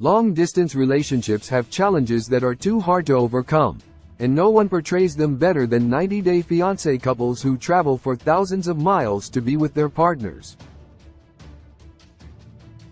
Long-distance relationships have challenges that are too hard to overcome, and no one portrays them better than 90-day fiancé couples who travel for thousands of miles to be with their partners.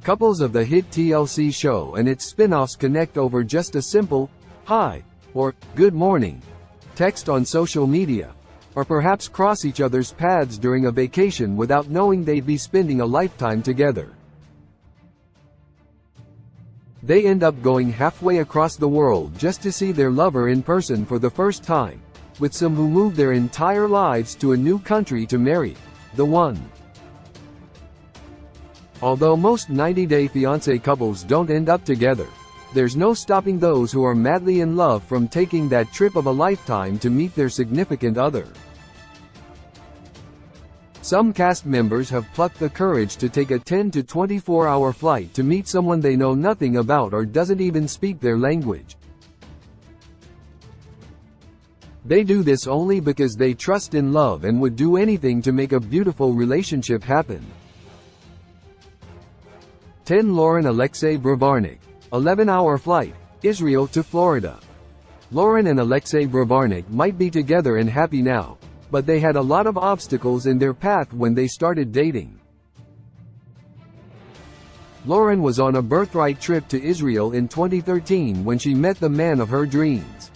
Couples of the hit TLC show and its spin-offs connect over just a simple, "Hi," or "Good morning," text on social media, or perhaps cross each other's paths during a vacation without knowing they'd be spending a lifetime together. They end up going halfway across the world just to see their lover in person for the first time, with some who move their entire lives to a new country to marry the one. Although most 90-day fiancé couples don't end up together, there's no stopping those who are madly in love from taking that trip of a lifetime to meet their significant other. Some cast members have plucked the courage to take a 10 to 24-hour flight to meet someone they know nothing about or doesn't even speak their language. They do this only because they trust in love and would do anything to make a beautiful relationship happen. 10. Lauren Alexei Bravarnik. 11-hour flight, Israel to Florida. Lauren and Alexei Bravarnik might be together and happy now, but they had a lot of obstacles in their path when they started dating. Lauren was on a birthright trip to Israel in 2013 when she met the man of her dreams.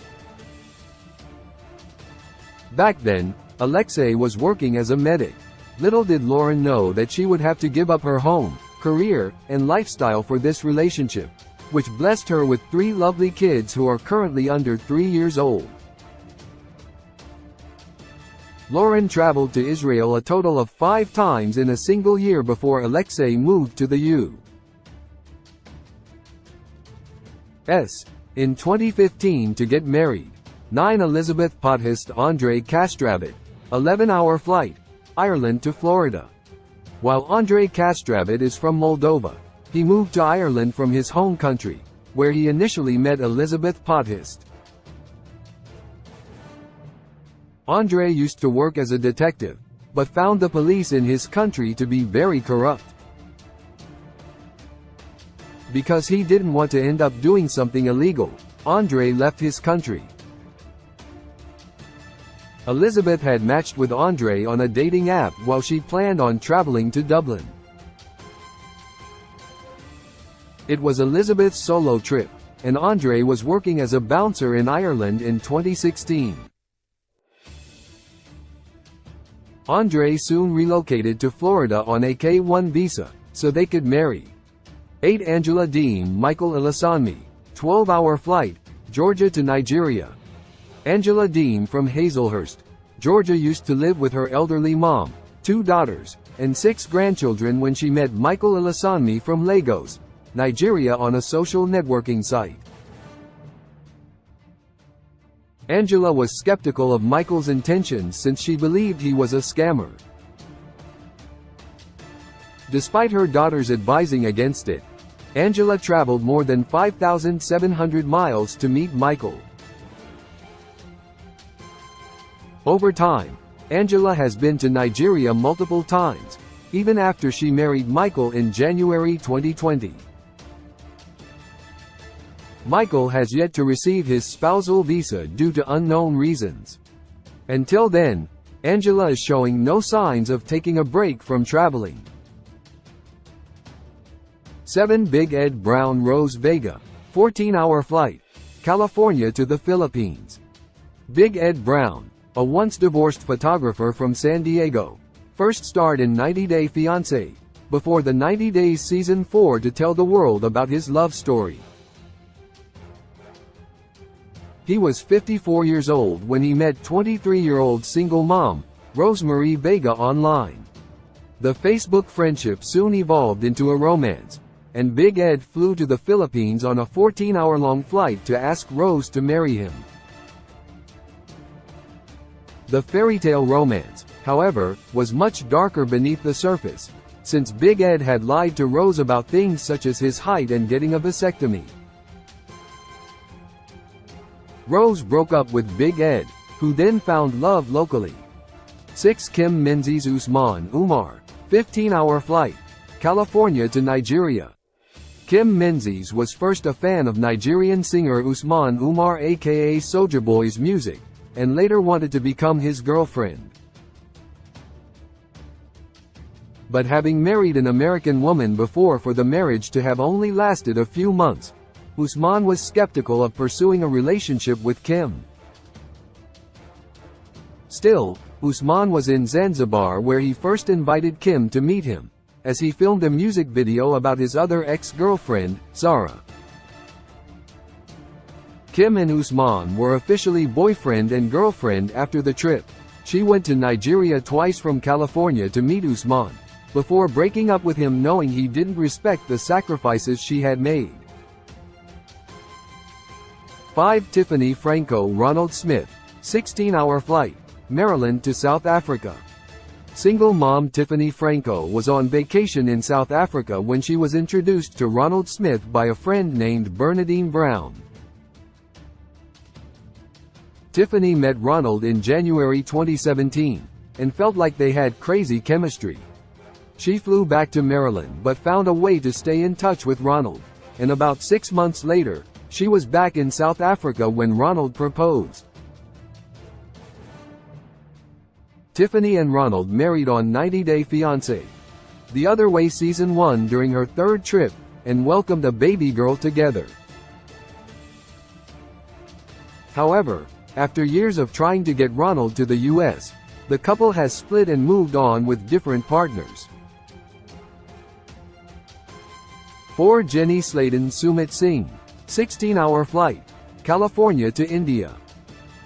Back then, Alexei was working as a medic. Little did Lauren know that she would have to give up her home, career, and lifestyle for this relationship, which blessed her with 3 lovely kids who are currently under 3 years old. Lauren traveled to Israel a total of 5 times in a single year before Alexei moved to the U.S. in 2015 to get married. 9. Elizabeth Farthest Andre Kastravat. 11-hour flight, Ireland to Florida. While Andre Kastravat is from Moldova, he moved to Ireland from his home country, where he initially met Elizabeth Farthest. Andre used to work as a detective, but found the police in his country to be very corrupt. Because he didn't want to end up doing something illegal, Andre left his country. Elizabeth had matched with Andre on a dating app while she planned on traveling to Dublin. It was Elizabeth's solo trip, and Andre was working as a bouncer in Ireland in 2016. Andre soon relocated to Florida on a K-1 visa, so they could marry. 8. Angela Dean Michael Ilasanmi. 12-hour flight, Georgia to Nigeria. Angela Dean from Hazelhurst, Georgia used to live with her elderly mom, 2 daughters, and 6 grandchildren when she met Michael Ilasanmi from Lagos, Nigeria on a social networking site. Angela was skeptical of Michael's intentions since she believed he was a scammer. Despite her daughters advising against it, Angela traveled more than 5,700 miles to meet Michael. Over time, Angela has been to Nigeria multiple times, even after she married Michael in January 2020. Michael has yet to receive his spousal visa due to unknown reasons. Until then, Angela is showing no signs of taking a break from traveling. 7. Big Ed Brown Rose Vega. 14-hour flight, California to the Philippines. Big Ed Brown, a once-divorced photographer from San Diego, first starred in 90-Day Fiancé, before the 90 Days Season 4 to tell the world about his love story. He was 54 years old when he met 23-year-old single mom, Rosemarie Vega, online. The Facebook friendship soon evolved into a romance, and Big Ed flew to the Philippines on a 14-hour-long flight to ask Rose to marry him. The fairy-tale romance, however, was much darker beneath the surface, since Big Ed had lied to Rose about things such as his height and getting a vasectomy. Rose broke up with Big Ed, who then found love locally. 6. Kim Menzies Usman Umar. 15-hour flight, California to Nigeria. Kim Menzies was first a fan of Nigerian singer Usman Umar aka Soulja Boy's music, and later wanted to become his girlfriend. But having married an American woman before for the marriage to have only lasted a few months, Usman was skeptical of pursuing a relationship with Kim. Still, Usman was in Zanzibar where he first invited Kim to meet him, as he filmed a music video about his other ex-girlfriend, Zara. Kim and Usman were officially boyfriend and girlfriend after the trip. She went to Nigeria twice from California to meet Usman, before breaking up with him knowing he didn't respect the sacrifices she had made. 5. Tiffany Franco Ronald Smith, 16-hour flight, Maryland to South Africa. Single mom Tiffany Franco was on vacation in South Africa when she was introduced to Ronald Smith by a friend named Bernadine Brown. Tiffany met Ronald in January 2017, and felt like they had crazy chemistry. She flew back to Maryland but found a way to stay in touch with Ronald, and about 6 months later, she was back in South Africa when Ronald proposed. Tiffany and Ronald married on 90 Day Fiancé, The Other Way Season 1 during her third trip, and welcomed a baby girl together. However, after years of trying to get Ronald to the US, the couple has split and moved on with different partners. 4. Jenny Sladen Sumit Singh, 16-hour flight, California to India.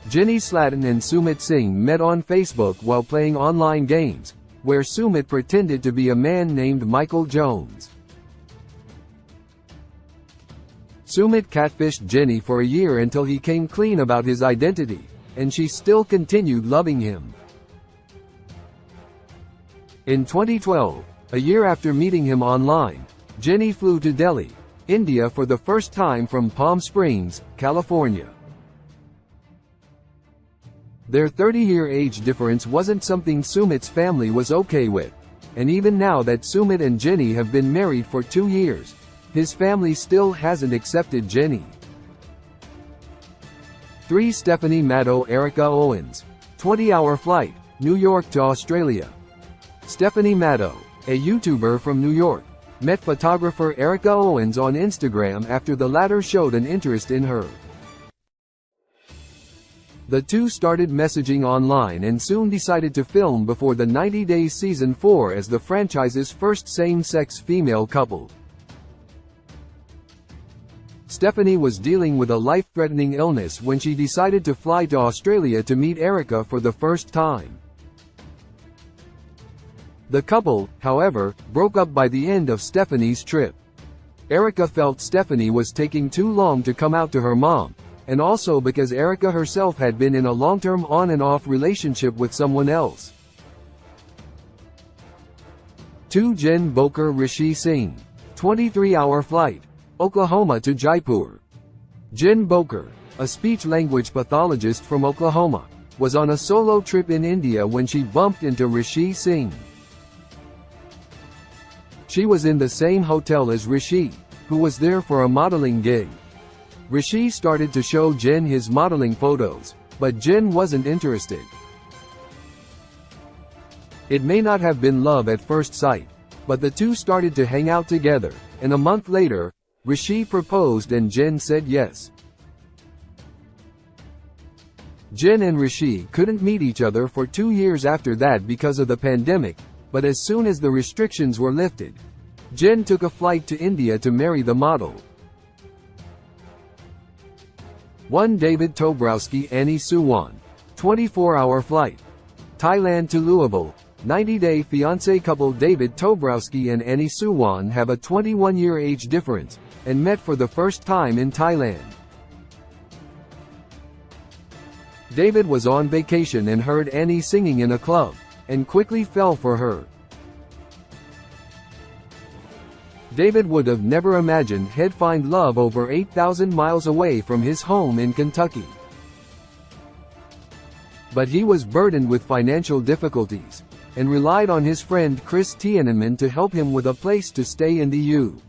Jenny Sladen and Sumit Singh met on Facebook while playing online games, where Sumit pretended to be a man named Michael Jones. Sumit catfished Jenny for a year until he came clean about his identity, and she still continued loving him. In 2012, a year after meeting him online, Jenny flew to Delhi, India for the first time from Palm Springs, California. Their 30-year age difference wasn't something Sumit's family was okay with, and even now that Sumit and Jenny have been married for 2 years, his family still hasn't accepted Jenny. 3. Stephanie Matto Erica Owens, 20-hour flight, New York to Australia. Stephanie Matto, a YouTuber from New York, met photographer Erica Owens on Instagram after the latter showed an interest in her. The two started messaging online and soon decided to film before the 90 Days Season 4 as the franchise's first same-sex female couple. Stephanie was dealing with a life-threatening illness when she decided to fly to Australia to meet Erica for the first time. The couple, however, broke up by the end of Stephanie's trip. Erica felt Stephanie was taking too long to come out to her mom, and also because Erica herself had been in a long-term on-and-off relationship with someone else. 2. Jen Boker Rishi Singh, 23-hour flight, Oklahoma to Jaipur. Jen Boker, a speech-language pathologist from Oklahoma, was on a solo trip in India when she bumped into Rishi Singh. She was in the same hotel as Rishi, who was there for a modeling gig. Rishi started to show Jen his modeling photos, but Jen wasn't interested. It may not have been love at first sight, but the two started to hang out together, and a month later, Rishi proposed and Jen said yes. Jen and Rishi couldn't meet each other for 2 years after that because of the pandemic, but as soon as the restrictions were lifted, Jen took a flight to India to marry the model. 1. David Tobrowski Annie Suwon, 24-hour flight, Thailand to Louisville. 90-day fiancé couple David Tobrowski and Annie Suwon have a 21-year age difference, and met for the first time in Thailand. David was on vacation and heard Annie singing in a club, and quickly fell for her. David would have never imagined he'd find love over 8,000 miles away from his home in Kentucky. But he was burdened with financial difficulties, and relied on his friend Chris Tiananmen to help him with a place to stay in the U.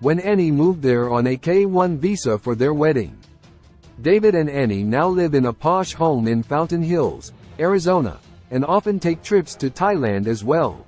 when Annie moved there on a K-1 visa for their wedding. David and Annie now live in a posh home in Fountain Hills, Arizona, and often take trips to Thailand as well.